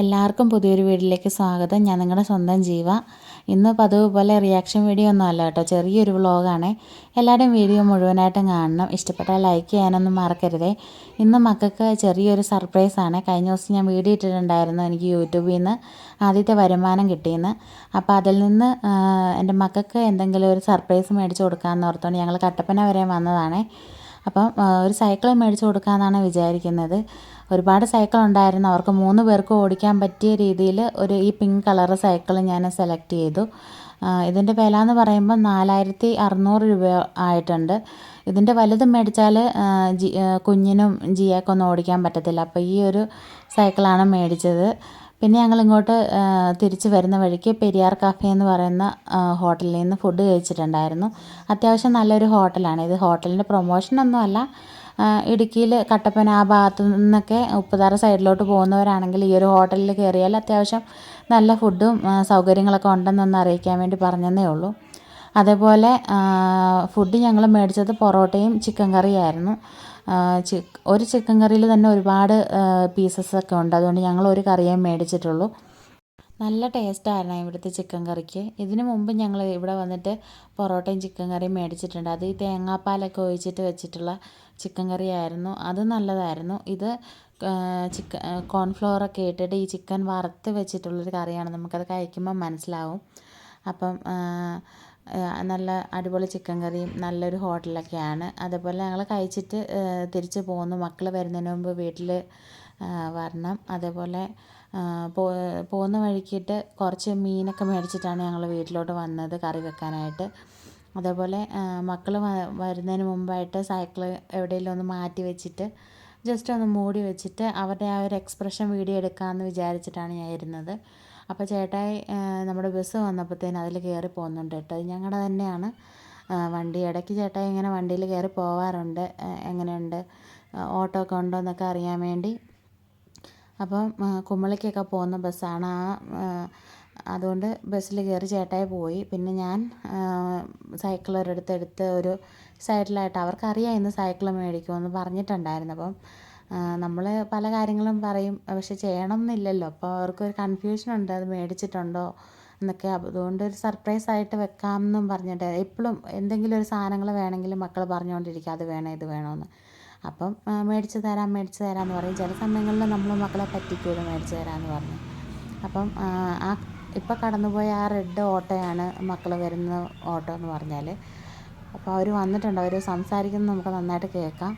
എല്ലാവർക്കും പുതിയൊരു വീഡിയോയിലേക്ക് സ്വാഗതം. ഞാൻ നിങ്ങളുടെ സ്വന്തം ജീവ. ഇന്ന് പതിവ് പോലെ റിയാക്ഷൻ വീഡിയോ ഒന്നും അല്ല കേട്ടോ, ചെറിയൊരു വ്ളോഗാണ്. എല്ലാവരും വീഡിയോ മുഴുവനായിട്ടും കാണണം. ഇഷ്ടപ്പെട്ടാൽ ലൈക്ക് ചെയ്യാനൊന്നും മറക്കരുതേ. ഇന്ന് മക്കൾക്ക് ചെറിയൊരു സർപ്രൈസാണ്. കഴിഞ്ഞ ദിവസം ഞാൻ വീഡിയോ ഇട്ടിട്ടുണ്ടായിരുന്നു, എനിക്ക് യൂട്യൂബിൽ നിന്ന് ആദ്യത്തെ വരുമാനം കിട്ടിയെന്ന്. അപ്പോൾ അതിൽ നിന്ന് എൻ്റെ മക്കൾക്ക് എന്തെങ്കിലും ഒരു സർപ്രൈസ് മേടിച്ച് കൊടുക്കാമെന്ന് ഓർത്തുകൊണ്ട് ഞങ്ങൾ കട്ടപ്പന വരെ വന്നതാണ്. അപ്പം ഒരു സൈക്കിൾ മേടിച്ച് കൊടുക്കാമെന്നാണ് വിചാരിക്കുന്നത്. ഒരുപാട് സൈക്കിൾ ഉണ്ടായിരുന്നു, അവർക്ക് 3 പേർക്ക് ഓടിക്കാൻ പറ്റിയ രീതിയിൽ ഈ പിങ്ക് കളർ സൈക്കിൾ ഞാൻ സെലക്ട് ചെയ്തു. ഇതിൻ്റെ വില എന്ന് പറയുമ്പോൾ 4600 രൂപ ആയിട്ടുണ്ട്. ഇതിൻ്റെ വലുത് മേടിച്ചാൽ കുഞ്ഞിനും ജിയാക്കൊന്നും ഓടിക്കാൻ പറ്റത്തില്ല. അപ്പോൾ ഈ ഒരു സൈക്കിളാണ് മേടിച്ചത്. പിന്നെ ഞങ്ങൾ ഇങ്ങോട്ട് തിരിച്ച് വരുന്ന വഴിക്ക് പെരിയാർ കഫേ എന്ന് പറയുന്ന ഹോട്ടലിൽ നിന്ന് ഫുഡ് കഴിച്ചിട്ടുണ്ടായിരുന്നു. അത്യാവശ്യം നല്ലൊരു ഹോട്ടലാണ്. ഇത് ഹോട്ടലിൻ്റെ പ്രൊമോഷനൊന്നുമല്ല. ഇടുക്കിയിൽ കട്ടപ്പന ആ ഭാഗത്തു നിന്നൊക്കെ ഉപ്പുതറ സൈഡിലോട്ട് പോകുന്നവരാണെങ്കിൽ ഈ ഒരു ഹോട്ടലിൽ കയറിയാൽ അത്യാവശ്യം നല്ല ഫുഡും സൗകര്യങ്ങളൊക്കെ ഉണ്ടെന്നൊന്ന് അറിയിക്കാൻ വേണ്ടി പറഞ്ഞതേ ഉള്ളൂ. അതേപോലെ ഫുഡ് ഞങ്ങൾ മേടിച്ചത് പൊറോട്ടയും ചിക്കൻ കറിയായിരുന്നു. ഒരു ചിക്കൻ കറിയിൽ തന്നെ ഒരുപാട് പീസസൊക്കെ ഉണ്ട്. അതുകൊണ്ട് ഞങ്ങൾ ഒരു കറിയേ മേടിച്ചിട്ടുള്ളൂ. നല്ല ടേസ്റ്റായിരുന്നു ഇവിടുത്തെ ചിക്കൻ കറിക്ക്. ഇതിനു മുമ്പ് ഞങ്ങൾ ഇവിടെ വന്നിട്ട് പൊറോട്ടയും ചിക്കൻ കറിയും മേടിച്ചിട്ടുണ്ട്. അത് ഈ തേങ്ങാപ്പാലൊക്കെ ഒഴിച്ചിട്ട് വെച്ചിട്ടുള്ള ചിക്കൻ കറിയായിരുന്നു. അത് നല്ലതായിരുന്നു. ഇത് കോൺഫ്ലവറൊക്കെ ഇട്ടിട്ട് ഈ ചിക്കൻ വറുത്ത് വെച്ചിട്ടുള്ളൊരു കറിയാണ്. നമുക്കത് കഴിക്കുമ്പോൾ മനസ്സിലാവും. അപ്പം നല്ല അടിപൊളി ചിക്കൻ കറിയും നല്ലൊരു ഹോട്ടലൊക്കെയാണ്. അതേപോലെ ഞങ്ങൾ കഴിച്ചിട്ട് തിരിച്ച് പോന്നു. മക്കൾ വരുന്നതിന് മുമ്പ് വീട്ടിൽ വരണം. അതേപോലെ പോകുന്ന വഴിക്കിട്ട് കുറച്ച് മീനൊക്കെ മേടിച്ചിട്ടാണ് ഞങ്ങൾ വീട്ടിലോട്ട് വന്നത് കറി വെക്കാനായിട്ട്. അതേപോലെ മക്കൾ വരുന്നതിന് മുമ്പായിട്ട് സൈക്കിൾ എവിടെയെങ്കിലും ഒന്ന് മാറ്റി വെച്ചിട്ട് ജസ്റ്റ് ഒന്ന് മൂടി വെച്ചിട്ട് അവരുടെ ആ ഒരു എക്സ്പ്രഷൻ വീഡിയോ എടുക്കാമെന്ന് വിചാരിച്ചിട്ടാണ് ഞാൻ ഇരുന്നത്. അപ്പോൾ ചേട്ടായി നമ്മുടെ ബസ് വന്നപ്പോഴത്തേന് അതിൽ കയറി പോകുന്നുണ്ട് കേട്ടോ. അത് ഞങ്ങളുടെ തന്നെയാണ് വണ്ടി. ഇടയ്ക്ക് ചേട്ടായി ഇങ്ങനെ വണ്ടിയിൽ കയറി പോവാറുണ്ട്, എങ്ങനെയുണ്ട് ഓട്ടോ ഒക്കെ ഉണ്ടോ എന്നൊക്കെ അറിയാൻ വേണ്ടി. അപ്പം കുമളിക്കൊക്കെ പോകുന്ന ബസ്സാണ്. അതുകൊണ്ട് ബസ്സിൽ കയറി ചേട്ടായി പോയി. പിന്നെ ഞാൻ സൈക്കിൾ ഒരിടത്തെടുത്ത് ഒരു സൈഡിലായിട്ട്, അവർക്കറിയാം ഇന്ന് സൈക്കിൾ മേടിക്കുമെന്ന് പറഞ്ഞിട്ടുണ്ടായിരുന്നു. അപ്പം നമ്മൾ പല കാര്യങ്ങളും പറയും, പക്ഷെ ചെയ്യണം എന്നില്ലല്ലോ. അപ്പോൾ അവർക്കൊരു കൺഫ്യൂഷനുണ്ട്, അത് മേടിച്ചിട്ടുണ്ടോ എന്നൊക്കെ. അതുകൊണ്ട് ഒരു സർപ്രൈസായിട്ട് വെക്കാമെന്നും പറഞ്ഞിട്ട് എപ്പോഴും എന്തെങ്കിലും ഒരു സാധനങ്ങൾ വേണമെങ്കിലും മക്കൾ പറഞ്ഞുകൊണ്ടിരിക്കും, അത് വേണം ഇത് വേണമെന്ന്. അപ്പം മേടിച്ച് തരാമെന്ന് പറയും. ചില സമയങ്ങളിൽ നമ്മൾ മക്കളെ പറ്റിക്കുമല്ലോ, മേടിച്ച് തരാമെന്ന് പറഞ്ഞു. അപ്പം ഇപ്പം കടന്നുപോയ ആ റെഡ് ഓട്ടോയാണ് മക്കൾ വരുന്ന ഓട്ടോ എന്ന് പറഞ്ഞാൽ. അപ്പോൾ അവർ വന്നിട്ടുണ്ട്, അവർ സംസാരിക്കുന്നത് നമുക്ക് നന്നായിട്ട് കേൾക്കാം.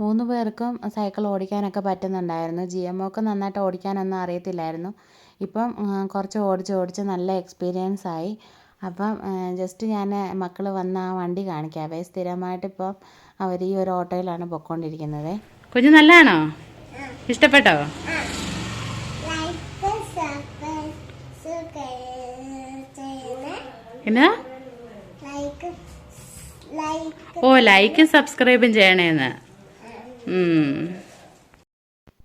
മൂന്ന് പേർക്കും സൈക്കിൾ ഓടിക്കാനൊക്കെ പറ്റുന്നുണ്ടായിരുന്നു. ജിഎമ്മോക്ക് നന്നായിട്ട് ഓടിക്കാനൊന്നും അറിയത്തില്ലായിരുന്നു. ഇപ്പം കുറച്ച് ഓടിച്ച് നല്ല എക്സ്പീരിയൻസ് ആയി. അപ്പം ജസ്റ്റ് ഞാൻ മക്കൾ വന്ന ആ വണ്ടി കാണിക്കാവേ. സ്ഥിരമായിട്ടിപ്പം അവർ ഈ ഒരു ഓട്ടോയിലാണ് പൊയ്ക്കൊണ്ടിരിക്കുന്നത്. കുഞ്ഞ് നല്ലതാണോ? ഇഷ്ടപ്പെട്ടോ? എന്നാ ലൈക്കും സബ്സ്ക്രൈബും ചെയ്യണേന്ന്.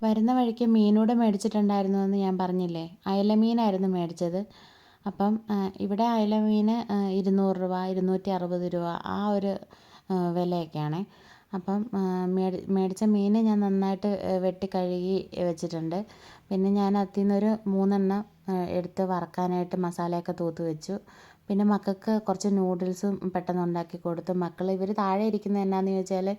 വരുന്ന വഴിക്ക് മീനൂടെ മേടിച്ചിട്ടുണ്ടായിരുന്നു എന്ന് ഞാൻ പറഞ്ഞില്ലേ. അയല മീനായിരുന്നു മേടിച്ചത്. അപ്പം ഇവിടെ അയല മീൻ 200 രൂപ, 260 രൂപ ആ ഒരു വിലയൊക്കെയാണ്. അപ്പം മേടിച്ച മീൻ ഞാൻ നന്നായിട്ട് വെട്ടി കഴുകി വെച്ചിട്ടുണ്ട്. പിന്നെ ഞാൻ അതിൽ നിന്നൊരു 3 എണ്ണം എടുത്ത് വറക്കാനായിട്ട് മസാലയൊക്കെ തൂത്ത് വെച്ചു. പിന്നെ മക്കൾക്ക് കുറച്ച് നൂഡിൽസും പെട്ടെന്ന് ഉണ്ടാക്കി കൊടുത്തു. ഇവർ താഴെ ഇരിക്കുന്നത് എന്നാന്ന് ചോദിച്ചാൽ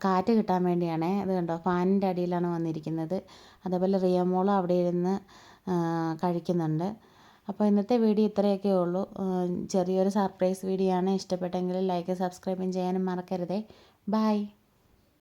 കാറ്റ് കിട്ടാൻ വേണ്ടിയാണേ. അത് കണ്ടോ, ഫാനിൻ്റെ അടിയിലാണ് വന്നിരിക്കുന്നത്. അതേപോലെ റിയമോളും അവിടെ ഇരുന്ന് കഴിക്കുന്നുണ്ട്. അപ്പോൾ ഇന്നത്തെ വീഡിയോ ഇത്രയൊക്കെ ഉള്ളൂ. ചെറിയൊരു സർപ്രൈസ് വീഡിയോ ആണ്. ഇഷ്ടപ്പെട്ടെങ്കിൽ ലൈക്ക് സബ്സ്ക്രൈബും ചെയ്യാനും മറക്കരുതേ. ബൈ.